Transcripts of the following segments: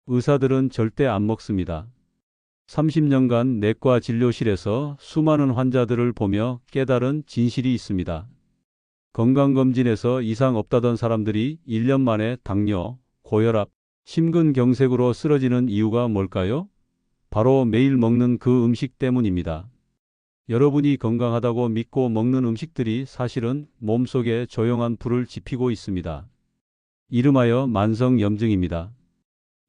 의사들은 절대 안 먹습니다. 30년간 내과 진료실에서 수많은 환자들을 보며 깨달은 진실이 있습니다. 건강검진에서 이상 없다던 사람들이 1년 만에 당뇨, 고혈압, 심근경색으로 쓰러지는 이유가 뭘까요? 바로 매일 먹는 그 음식 때문입니다. 여러분이 건강하다고 믿고 먹는 음식들이 사실은 몸속에 조용한 불을 지피고 있습니다. 이름하여 만성염증입니다.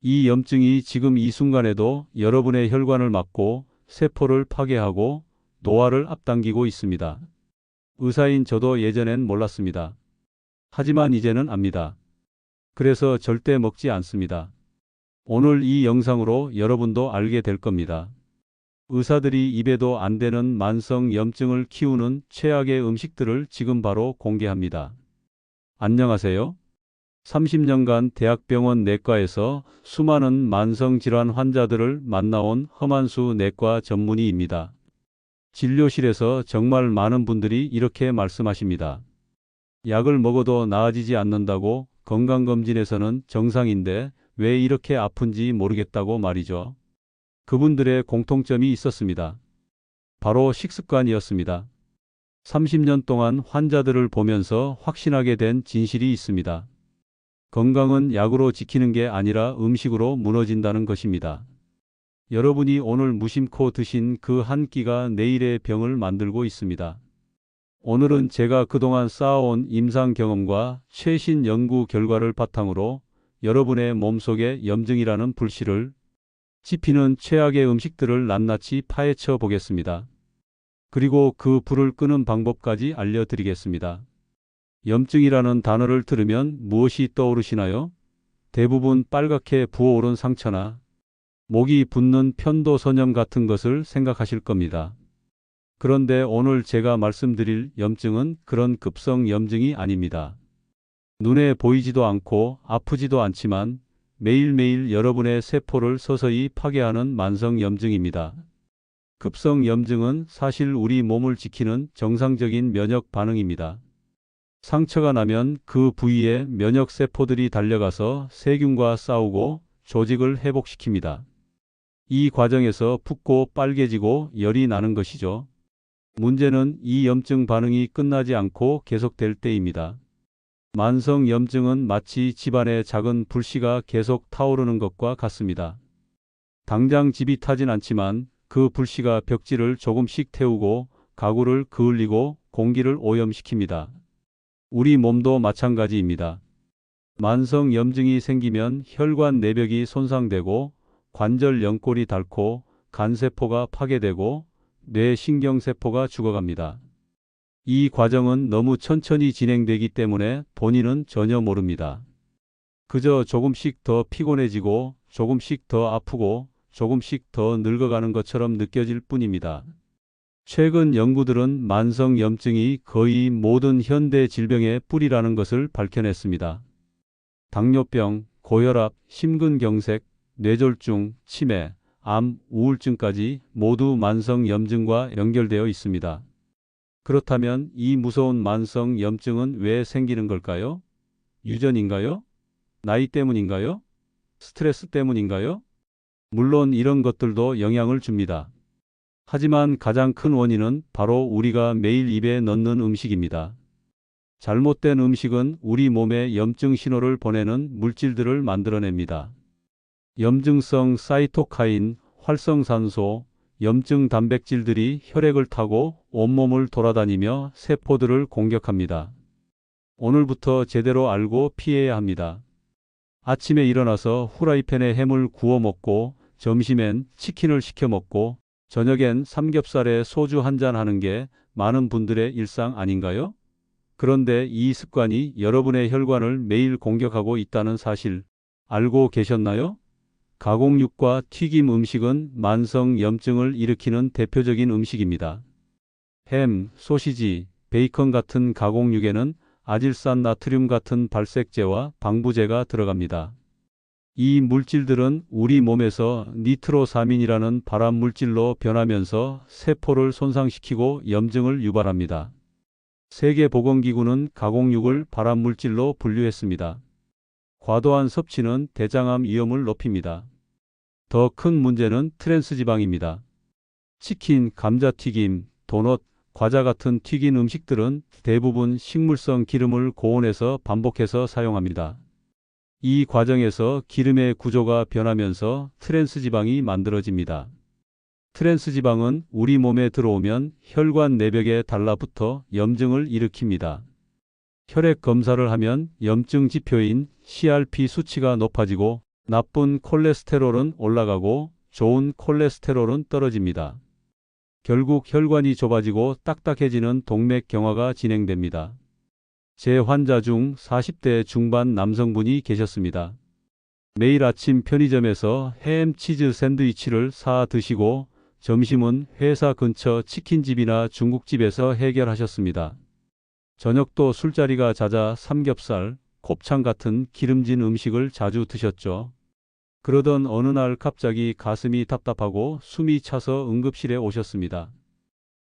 이 염증이 지금 이 순간에도 여러분의 혈관을 막고 세포를 파괴하고 노화를 앞당기고 있습니다. 의사인 저도 예전엔 몰랐습니다. 하지만 이제는 압니다. 그래서 절대 먹지 않습니다. 오늘 이 영상으로 여러분도 알게 될 겁니다. 의사들이 입에도 안 대는 만성 염증을 키우는 최악의 음식들을 지금 바로 공개합니다. 안녕하세요. 30년간 대학병원 내과에서 수많은 만성질환 환자들을 만나온 허만수 내과 전문의입니다. 진료실에서 정말 많은 분들이 이렇게 말씀하십니다. 약을 먹어도 나아지지 않는다고 건강검진에서는 정상인데 왜 이렇게 아픈지 모르겠다고 말이죠. 그분들의 공통점이 있었습니다. 바로 식습관이었습니다. 30년 동안 환자들을 보면서 확신하게 된 진실이 있습니다. 건강은 약으로 지키는 게 아니라 음식으로 무너진다는 것입니다. 여러분이 오늘 무심코 드신 그 한 끼가 내일의 병을 만들고 있습니다. 오늘은 제가 그동안 쌓아온 임상 경험과 최신 연구 결과를 바탕으로 여러분의 몸속에 염증이라는 불씨를 지피는 최악의 음식들을 낱낱이 파헤쳐 보겠습니다. 그리고 그 불을 끄는 방법까지 알려드리겠습니다. 염증이라는 단어를 들으면 무엇이 떠오르시나요? 대부분 빨갛게 부어오른 상처나 목이 붓는 편도선염 같은 것을 생각하실 겁니다. 그런데 오늘 제가 말씀드릴 염증은 그런 급성 염증이 아닙니다. 눈에 보이지도 않고 아프지도 않지만 매일매일 여러분의 세포를 서서히 파괴하는 만성 염증입니다. 급성 염증은 사실 우리 몸을 지키는 정상적인 면역 반응입니다. 상처가 나면 그 부위에 면역 세포들이 달려가서 세균과 싸우고 조직을 회복시킵니다. 이 과정에서 붓고 빨개지고 열이 나는 것이죠. 문제는 이 염증 반응이 끝나지 않고 계속될 때입니다. 만성 염증은 마치 집안의 작은 불씨가 계속 타오르는 것과 같습니다. 당장 집이 타진 않지만 그 불씨가 벽지를 조금씩 태우고 가구를 그을리고 공기를 오염시킵니다. 우리 몸도 마찬가지입니다. 만성 염증이 생기면 혈관 내벽이 손상되고 관절 연골이 닳고 간세포가 파괴되고 뇌신경세포가 죽어갑니다. 이 과정은 너무 천천히 진행되기 때문에 본인은 전혀 모릅니다. 그저 조금씩 더 피곤해지고 조금씩 더 아프고 조금씩 더 늙어가는 것처럼 느껴질 뿐입니다. 최근 연구들은 만성 염증이 거의 모든 현대 질병의 뿌리라는 것을 밝혀냈습니다. 당뇨병, 고혈압, 심근경색, 뇌졸중, 치매, 암, 우울증까지 모두 만성 염증과 연결되어 있습니다. 그렇다면 이 무서운 만성 염증은 왜 생기는 걸까요? 유전인가요? 나이 때문인가요? 스트레스 때문인가요? 물론 이런 것들도 영향을 줍니다. 하지만 가장 큰 원인은 바로 우리가 매일 입에 넣는 음식입니다. 잘못된 음식은 우리 몸에 염증 신호를 보내는 물질들을 만들어냅니다. 염증성 사이토카인, 활성산소, 염증 단백질들이 혈액을 타고 온몸을 돌아다니며 세포들을 공격합니다. 오늘부터 제대로 알고 피해야 합니다. 아침에 일어나서 후라이팬에 햄을 구워 먹고 점심엔 치킨을 시켜 먹고 저녁엔 삼겹살에 소주 한잔 하는 게 많은 분들의 일상 아닌가요? 그런데 이 습관이 여러분의 혈관을 매일 공격하고 있다는 사실 알고 계셨나요? 가공육과 튀김 음식은 만성 염증을 일으키는 대표적인 음식입니다. 햄, 소시지, 베이컨 같은 가공육에는 아질산 나트륨 같은 발색제와 방부제가 들어갑니다. 이 물질들은 우리 몸에서 니트로사민이라는 발암 물질로 변하면서 세포를 손상시키고 염증을 유발합니다. 세계보건기구는 가공육을 발암 물질로 분류했습니다. 과도한 섭취는 대장암 위험을 높입니다. 더 큰 문제는 트랜스지방입니다. 치킨, 감자튀김, 도넛, 과자 같은 튀긴 음식들은 대부분 식물성 기름을 고온에서 반복해서 사용합니다. 이 과정에서 기름의 구조가 변하면서 트랜스지방이 만들어집니다. 트랜스지방은 우리 몸에 들어오면 혈관 내벽에 달라붙어 염증을 일으킵니다. 혈액 검사를 하면 염증 지표인 CRP 수치가 높아지고 나쁜 콜레스테롤은 올라가고 좋은 콜레스테롤은 떨어집니다. 결국 혈관이 좁아지고 딱딱해지는 동맥경화가 진행됩니다. 제 환자 중 40대 중반 남성분이 계셨습니다. 매일 아침 편의점에서 햄 치즈 샌드위치를 사 드시고 점심은 회사 근처 치킨집이나 중국집에서 해결하셨습니다. 저녁도 술자리가 잦아 삼겹살, 곱창 같은 기름진 음식을 자주 드셨죠. 그러던 어느 날 갑자기 가슴이 답답하고 숨이 차서 응급실에 오셨습니다.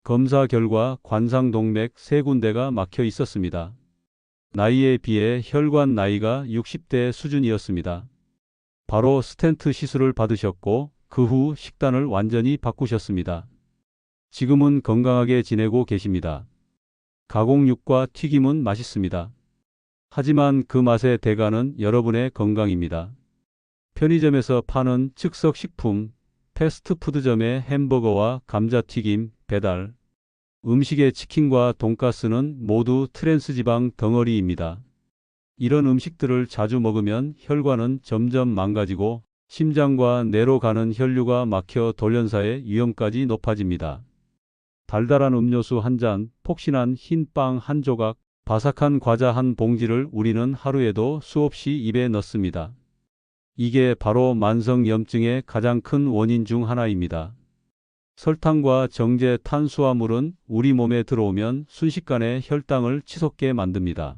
검사 결과 관상동맥 3군데가 막혀 있었습니다. 나이에 비해 혈관 나이가 60대 수준이었습니다. 바로 스텐트 시술을 받으셨고 그 후 식단을 완전히 바꾸셨습니다. 지금은 건강하게 지내고 계십니다. 가공육과 튀김은 맛있습니다. 하지만 그 맛의 대가는 여러분의 건강입니다. 편의점에서 파는 즉석식품, 패스트푸드점의 햄버거와 감자튀김, 배달, 음식의 치킨과 돈가스는 모두 트랜스지방 덩어리입니다. 이런 음식들을 자주 먹으면 혈관은 점점 망가지고 심장과 뇌로 가는 혈류가 막혀 돌연사의 위험까지 높아집니다. 달달한 음료수 한 잔, 폭신한 흰 빵 한 조각, 바삭한 과자 한 봉지를 우리는 하루에도 수없이 입에 넣습니다. 이게 바로 만성염증의 가장 큰 원인 중 하나입니다. 설탕과 정제 탄수화물은 우리 몸에 들어오면 순식간에 혈당을 치솟게 만듭니다.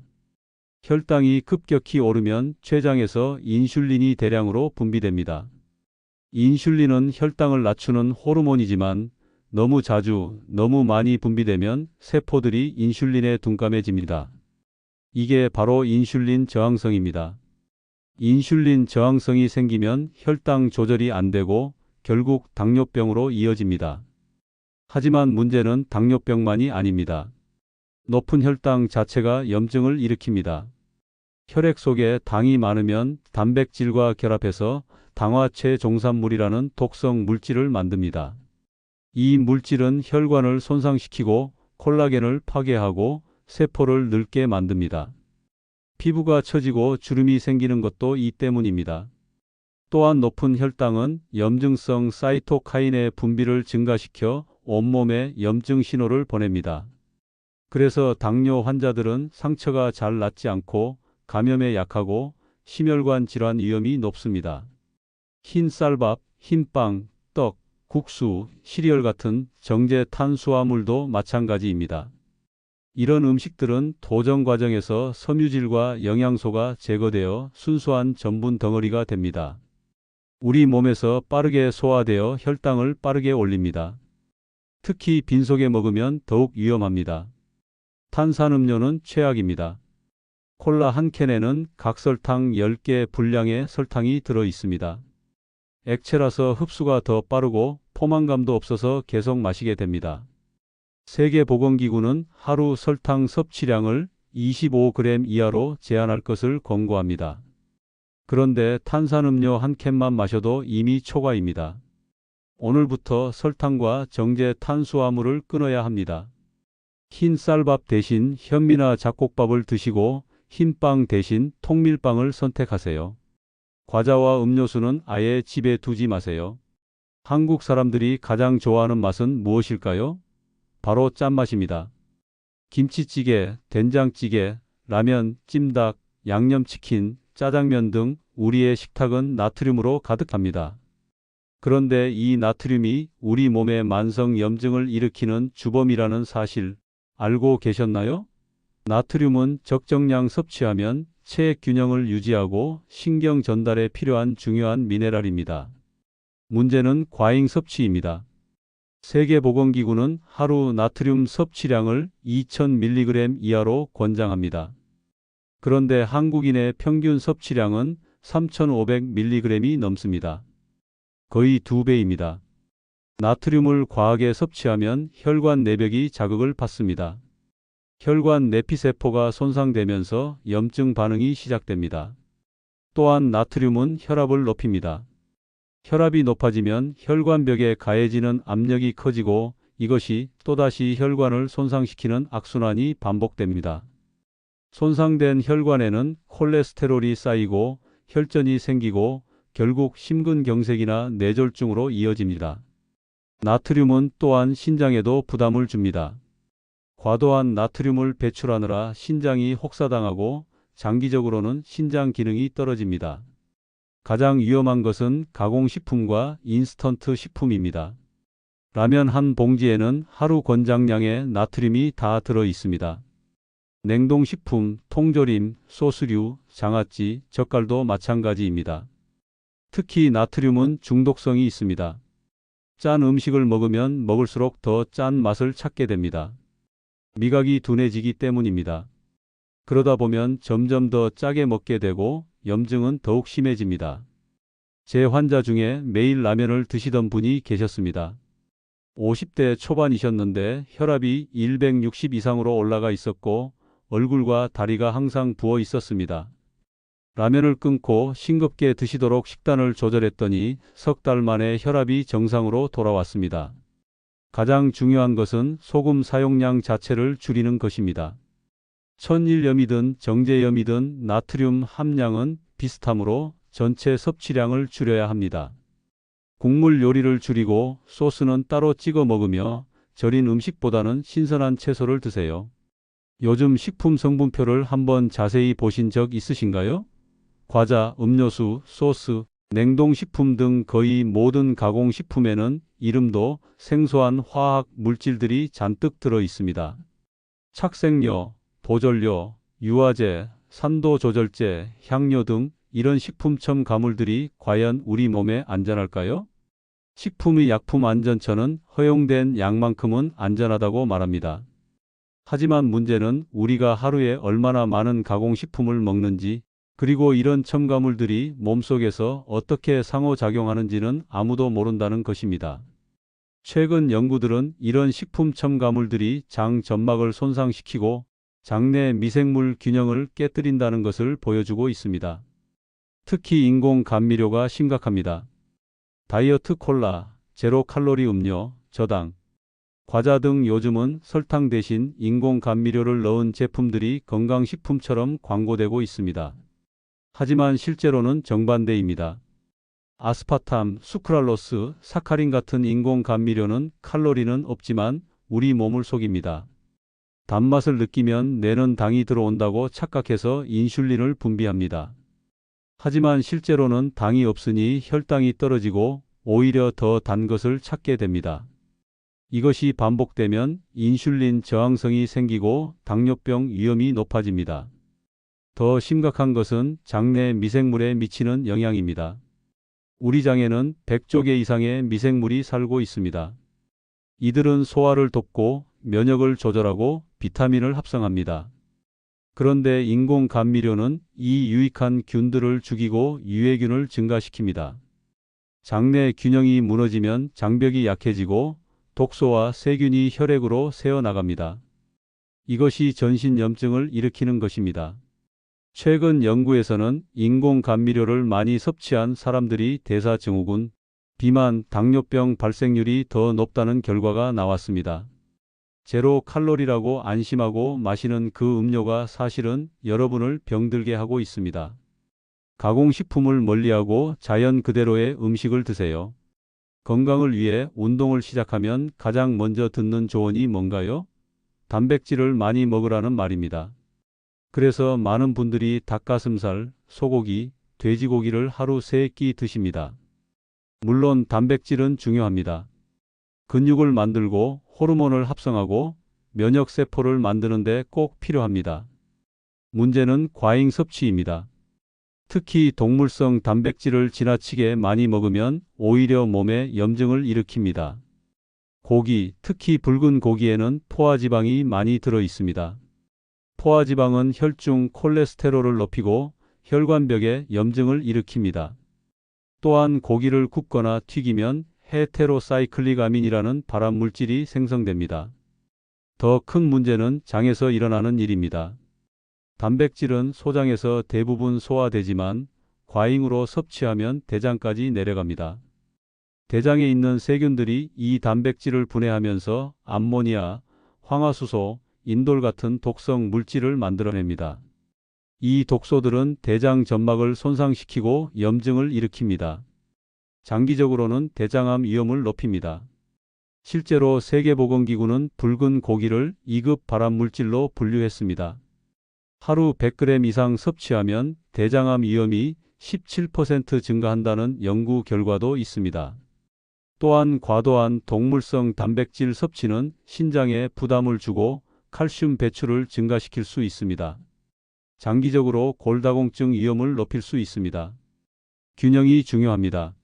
혈당이 급격히 오르면 췌장에서 인슐린이 대량으로 분비됩니다. 인슐린은 혈당을 낮추는 호르몬이지만 너무 자주, 너무 많이 분비되면 세포들이 인슐린에 둔감해집니다. 이게 바로 인슐린 저항성입니다. 인슐린 저항성이 생기면 혈당 조절이 안 되고 결국 당뇨병으로 이어집니다. 하지만 문제는 당뇨병만이 아닙니다. 높은 혈당 자체가 염증을 일으킵니다. 혈액 속에 당이 많으면 단백질과 결합해서 당화체 종산물이라는 독성 물질을 만듭니다. 이 물질은 혈관을 손상시키고 콜라겐을 파괴하고 세포를 늙게 만듭니다. 피부가 처지고 주름이 생기는 것도 이 때문입니다. 또한 높은 혈당은 염증성 사이토카인의 분비를 증가시켜 온몸에 염증 신호를 보냅니다. 그래서 당뇨 환자들은 상처가 잘 낫지 않고 감염에 약하고 심혈관 질환 위험이 높습니다. 흰 쌀밥, 흰빵, 떡, 국수, 시리얼 같은 정제 탄수화물도 마찬가지입니다. 이런 음식들은 도정 과정에서 섬유질과 영양소가 제거되어 순수한 전분 덩어리가 됩니다. 우리 몸에서 빠르게 소화되어 혈당을 빠르게 올립니다. 특히 빈속에 먹으면 더욱 위험합니다. 탄산음료는 최악입니다. 콜라 한 캔에는 각설탕 10개 분량의 설탕이 들어 있습니다. 액체라서 흡수가 더 빠르고 포만감도 없어서 계속 마시게 됩니다. 세계보건기구는 하루 설탕 섭취량을 25g 이하로 제한할 것을 권고합니다. 그런데 탄산음료 한 캔만 마셔도 이미 초과입니다. 오늘부터 설탕과 정제 탄수화물을 끊어야 합니다. 흰 쌀밥 대신 현미나 잡곡밥을 드시고 흰빵 대신 통밀빵을 선택하세요. 과자와 음료수는 아예 집에 두지 마세요. 한국 사람들이 가장 좋아하는 맛은 무엇일까요? 바로 짠맛입니다. 김치찌개, 된장찌개, 라면, 찜닭, 양념치킨, 짜장면 등 우리의 식탁은 나트륨으로 가득합니다. 그런데 이 나트륨이 우리 몸에 만성 염증을 일으키는 주범이라는 사실 알고 계셨나요? 나트륨은 적정량 섭취하면 체액 균형을 유지하고 신경 전달에 필요한 중요한 미네랄입니다. 문제는 과잉 섭취입니다. 세계보건기구는 하루 나트륨 섭취량을 2000mg 이하로 권장합니다. 그런데 한국인의 평균 섭취량은 3,500mg이 넘습니다. 거의 2배입니다. 나트륨을 과하게 섭취하면 혈관 내벽이 자극을 받습니다. 혈관 내피세포가 손상되면서 염증 반응이 시작됩니다. 또한 나트륨은 혈압을 높입니다. 혈압이 높아지면 혈관벽에 가해지는 압력이 커지고 이것이 또다시 혈관을 손상시키는 악순환이 반복됩니다. 손상된 혈관에는 콜레스테롤이 쌓이고 혈전이 생기고 결국 심근경색이나 뇌졸중으로 이어집니다. 나트륨은 또한 신장에도 부담을 줍니다. 과도한 나트륨을 배출하느라 신장이 혹사당하고 장기적으로는 신장 기능이 떨어집니다. 가장 위험한 것은 가공식품과 인스턴트 식품입니다. 라면 한 봉지에는 하루 권장량의 나트륨이 다 들어 있습니다. 냉동식품, 통조림, 소스류, 장아찌, 젓갈도 마찬가지입니다. 특히 나트륨은 중독성이 있습니다. 짠 음식을 먹으면 먹을수록 더 짠 맛을 찾게 됩니다. 미각이 둔해지기 때문입니다. 그러다 보면 점점 더 짜게 먹게 되고 염증은 더욱 심해집니다. 제 환자 중에 매일 라면을 드시던 분이 계셨습니다. 50대 초반이셨는데 혈압이 160 이상으로 올라가 있었고 얼굴과 다리가 항상 부어 있었습니다. 라면을 끊고 싱겁게 드시도록 식단을 조절했더니 석 달 만에 혈압이 정상으로 돌아왔습니다. 가장 중요한 것은 소금 사용량 자체를 줄이는 것입니다. 천일염이든 정제염이든 나트륨 함량은 비슷하므로 전체 섭취량을 줄여야 합니다. 국물 요리를 줄이고 소스는 따로 찍어 먹으며 절인 음식보다는 신선한 채소를 드세요. 요즘 식품 성분표를 한번 자세히 보신 적 있으신가요? 과자, 음료수, 소스, 냉동식품 등 거의 모든 가공식품에는 이름도 생소한 화학 물질들이 잔뜩 들어 있습니다. 착색료, 보존료, 유화제, 산도 조절제, 향료 등 이런 식품 첨가물들이 과연 우리 몸에 안전할까요? 식품의 약품안전처는 허용된 양만큼은 안전하다고 말합니다. 하지만 문제는 우리가 하루에 얼마나 많은 가공식품을 먹는지, 그리고 이런 첨가물들이 몸속에서 어떻게 상호작용하는지는 아무도 모른다는 것입니다. 최근 연구들은 이런 식품 첨가물들이 장 점막을 손상시키고 장내 미생물 균형을 깨뜨린다는 것을 보여주고 있습니다. 특히 인공 감미료가 심각합니다. 다이어트 콜라, 제로 칼로리 음료, 저당, 과자 등 요즘은 설탕 대신 인공 감미료를 넣은 제품들이 건강식품처럼 광고되고 있습니다. 하지만 실제로는 정반대입니다. 아스파탐, 수크랄로스, 사카린 같은 인공 감미료는 칼로리는 없지만 우리 몸을 속입니다. 단맛을 느끼면 뇌는 당이 들어온다고 착각해서 인슐린을 분비합니다. 하지만 실제로는 당이 없으니 혈당이 떨어지고 오히려 더 단 것을 찾게 됩니다. 이것이 반복되면 인슐린 저항성이 생기고 당뇨병 위험이 높아집니다. 더 심각한 것은 장내 미생물에 미치는 영향입니다. 우리 장에는 100조 개 이상의 미생물이 살고 있습니다. 이들은 소화를 돕고 면역을 조절하고 비타민을 합성합니다. 그런데 인공 감미료는 이 유익한 균들을 죽이고 유해균을 증가시킵니다. 장내 균형이 무너지면 장벽이 약해지고 독소와 세균이 혈액으로 새어나갑니다. 이것이 전신염증을 일으키는 것입니다. 최근 연구에서는 인공 감미료를 많이 섭취한 사람들이 대사증후군, 비만, 당뇨병 발생률이 더 높다는 결과가 나왔습니다. 제로 칼로리라고 안심하고 마시는 그 음료가 사실은 여러분을 병들게 하고 있습니다. 가공식품을 멀리하고 자연 그대로의 음식을 드세요. 건강을 위해 운동을 시작하면 가장 먼저 듣는 조언이 뭔가요? 단백질을 많이 먹으라는 말입니다. 그래서 많은 분들이 닭가슴살, 소고기, 돼지고기를 하루 3끼 드십니다. 물론 단백질은 중요합니다. 근육을 만들고 호르몬을 합성하고 면역세포를 만드는 데 꼭 필요합니다. 문제는 과잉 섭취입니다. 특히 동물성 단백질을 지나치게 많이 먹으면 오히려 몸에 염증을 일으킵니다. 고기, 특히 붉은 고기에는 포화지방이 많이 들어 있습니다. 포화지방은 혈중 콜레스테롤을 높이고 혈관벽에 염증을 일으킵니다. 또한 고기를 굽거나 튀기면 헤테로사이클릭 아민이라는 발암 물질이 생성됩니다. 더 큰 문제는 장에서 일어나는 일입니다. 단백질은 소장에서 대부분 소화되지만 과잉으로 섭취하면 대장까지 내려갑니다. 대장에 있는 세균들이 이 단백질을 분해하면서 암모니아, 황화수소, 인돌 같은 독성 물질을 만들어냅니다. 이 독소들은 대장 점막을 손상시키고 염증을 일으킵니다. 장기적으로는 대장암 위험을 높입니다. 실제로 세계보건기구는 붉은 고기를 2급 발암물질로 분류했습니다. 하루 100g 이상 섭취하면 대장암 위험이 17% 증가한다는 연구 결과도 있습니다. 또한 과도한 동물성 단백질 섭취는 신장에 부담을 주고 칼슘 배출을 증가시킬 수 있습니다. 장기적으로 골다공증 위험을 높일 수 있습니다. 균형이 중요합니다.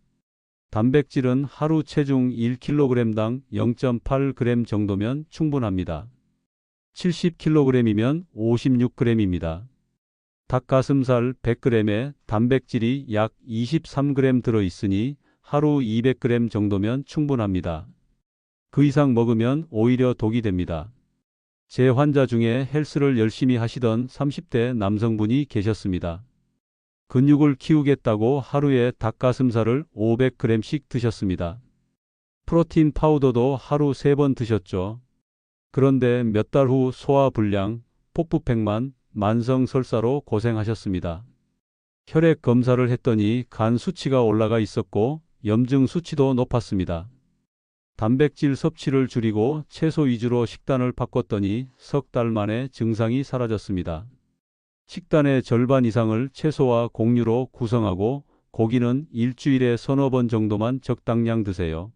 단백질은 하루 체중 1kg당 0.8g 정도면 충분합니다. 70kg이면 56g입니다. 닭가슴살 100g에 단백질이 약 23g 들어있으니 하루 200g 정도면 충분합니다. 그 이상 먹으면 오히려 독이 됩니다. 제 환자 중에 헬스를 열심히 하시던 30대 남성분이 계셨습니다. 근육을 키우겠다고 하루에 닭가슴살을 500g씩 드셨습니다. 프로틴 파우더도 하루 3번 드셨죠. 그런데 몇 달 후 소화불량, 복부팽만, 만성 설사로 고생하셨습니다. 혈액 검사를 했더니 간 수치가 올라가 있었고 염증 수치도 높았습니다. 단백질 섭취를 줄이고 채소 위주로 식단을 바꿨더니 석 달 만에 증상이 사라졌습니다. 식단의 절반 이상을 채소와 곡류로 구성하고 고기는 일주일에 서너 번 정도만 적당량 드세요.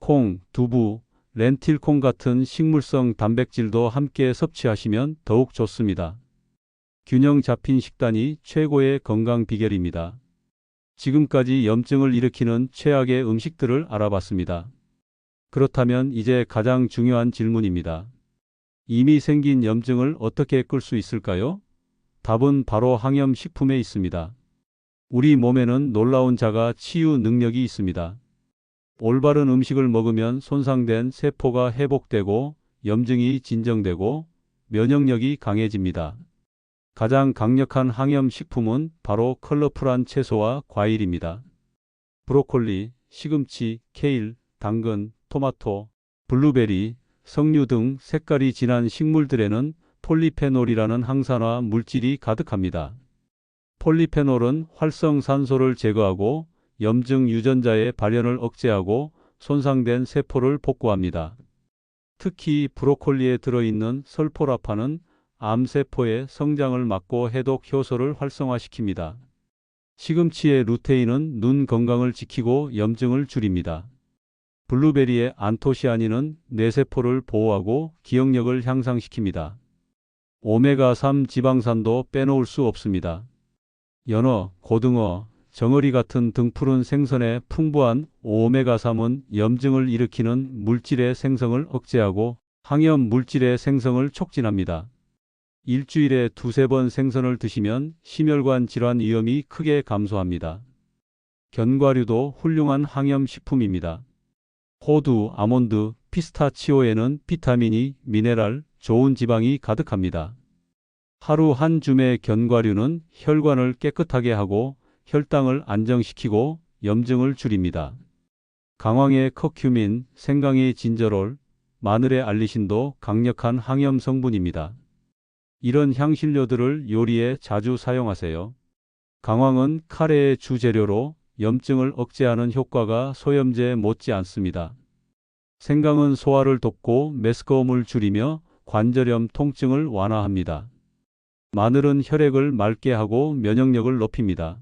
콩, 두부, 렌틸콩 같은 식물성 단백질도 함께 섭취하시면 더욱 좋습니다. 균형 잡힌 식단이 최고의 건강 비결입니다. 지금까지 염증을 일으키는 최악의 음식들을 알아봤습니다. 그렇다면 이제 가장 중요한 질문입니다. 이미 생긴 염증을 어떻게 끌 수 있을까요? 답은 바로 항염식품에 있습니다. 우리 몸에는 놀라운 자가 치유 능력이 있습니다. 올바른 음식을 먹으면 손상된 세포가 회복되고 염증이 진정되고 면역력이 강해집니다. 가장 강력한 항염식품은 바로 컬러풀한 채소와 과일입니다. 브로콜리, 시금치, 케일, 당근, 토마토, 블루베리, 석류 등 색깔이 진한 식물들에는 폴리페놀이라는 항산화 물질이 가득합니다. 폴리페놀은 활성산소를 제거하고 염증 유전자의 발현을 억제하고 손상된 세포를 복구합니다. 특히 브로콜리에 들어있는 설포라판은 암세포의 성장을 막고 해독 효소를 활성화시킵니다. 시금치의 루테인은 눈 건강을 지키고 염증을 줄입니다. 블루베리의 안토시아닌은 뇌세포를 보호하고 기억력을 향상시킵니다. 오메가3 지방산도 빼놓을 수 없습니다. 연어, 고등어, 정어리 같은 등푸른 생선의 풍부한 오메가3은 염증을 일으키는 물질의 생성을 억제하고 항염 물질의 생성을 촉진합니다. 일주일에 2~3번 생선을 드시면 심혈관 질환 위험이 크게 감소합니다. 견과류도 훌륭한 항염식품입니다. 호두, 아몬드, 피스타치오에는 비타민이, 미네랄, 좋은 지방이 가득합니다. 하루 한 줌의 견과류는 혈관을 깨끗하게 하고 혈당을 안정시키고 염증을 줄입니다. 강황의 커큐민, 생강의 진저롤, 마늘의 알리신도 강력한 항염 성분입니다. 이런 향신료들을 요리에 자주 사용하세요. 강황은 카레의 주재료로 염증을 억제하는 효과가 소염제 못지 않습니다. 생강은 소화를 돕고 메스꺼움을 줄이며 관절염 통증을 완화합니다. 마늘은 혈액을 맑게 하고 면역력을 높입니다.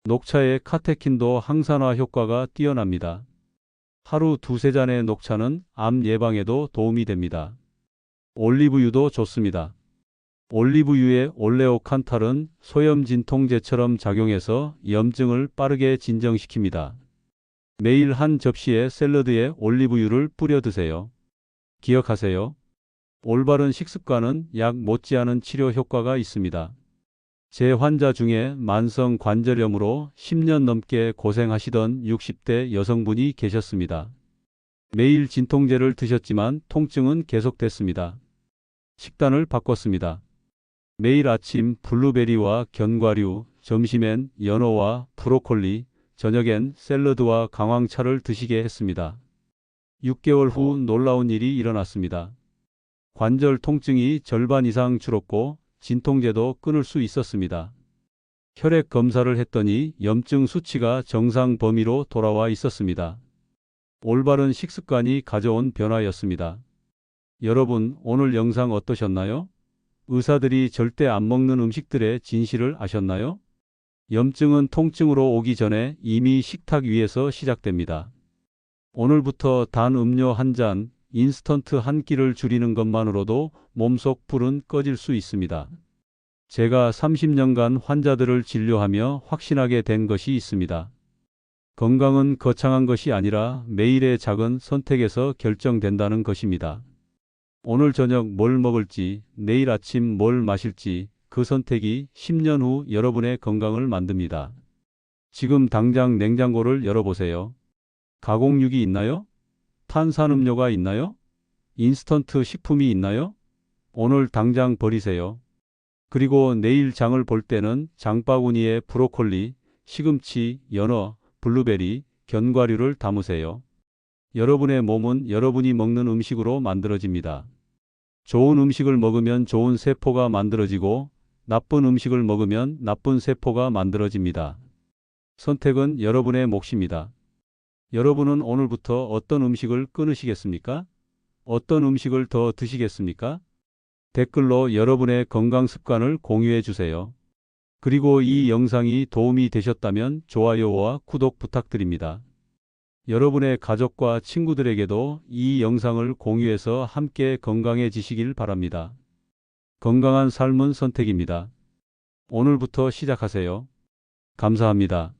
녹차의 카테킨도 항산화 효과가 뛰어납니다. 하루 2~3잔의 녹차는 암 예방에도 도움이 됩니다. 올리브유도 좋습니다. 올리브유의 올레오칸탈은 소염 진통제처럼 작용해서 염증을 빠르게 진정시킵니다. 매일 한 접시의 샐러드에 올리브유를 뿌려 드세요. 기억하세요. 올바른 식습관은 약 못지않은 치료 효과가 있습니다. 제 환자 중에 만성 관절염으로 10년 넘게 고생하시던 60대 여성분이 계셨습니다. 매일 진통제를 드셨지만 통증은 계속됐습니다. 식단을 바꿨습니다. 매일 아침 블루베리와 견과류, 점심엔 연어와 브로콜리, 저녁엔 샐러드와 강황차를 드시게 했습니다. 6개월 후 놀라운 일이 일어났습니다. 관절 통증이 절반 이상 줄었고 진통제도 끊을 수 있었습니다. 혈액 검사를 했더니 염증 수치가 정상 범위로 돌아와 있었습니다. 올바른 식습관이 가져온 변화였습니다. 여러분, 오늘 영상 어떠셨나요? 의사들이 절대 안 먹는 음식들의 진실을 아셨나요? 염증은 통증으로 오기 전에 이미 식탁 위에서 시작됩니다. 오늘부터 단 음료 한 잔, 인스턴트 한 끼를 줄이는 것만으로도 몸속 불은 꺼질 수 있습니다. 제가 30년간 환자들을 진료하며 확신하게 된 것이 있습니다. 건강은 거창한 것이 아니라 매일의 작은 선택에서 결정된다는 것입니다. 오늘 저녁 뭘 먹을지, 내일 아침 뭘 마실지, 그 선택이 10년 후 여러분의 건강을 만듭니다. 지금 당장 냉장고를 열어보세요. 가공육이 있나요? 탄산음료가 있나요? 인스턴트 식품이 있나요? 오늘 당장 버리세요. 그리고 내일 장을 볼 때는 장바구니에 브로콜리, 시금치, 연어, 블루베리, 견과류를 담으세요. 여러분의 몸은 여러분이 먹는 음식으로 만들어집니다. 좋은 음식을 먹으면 좋은 세포가 만들어지고 나쁜 음식을 먹으면 나쁜 세포가 만들어집니다. 선택은 여러분의 몫입니다. 여러분은 오늘부터 어떤 음식을 끊으시겠습니까? 어떤 음식을 더 드시겠습니까? 댓글로 여러분의 건강 습관을 공유해 주세요. 그리고 이 영상이 도움이 되셨다면 좋아요와 구독 부탁드립니다. 여러분의 가족과 친구들에게도 이 영상을 공유해서 함께 건강해지시길 바랍니다. 건강한 삶은 선택입니다. 오늘부터 시작하세요. 감사합니다.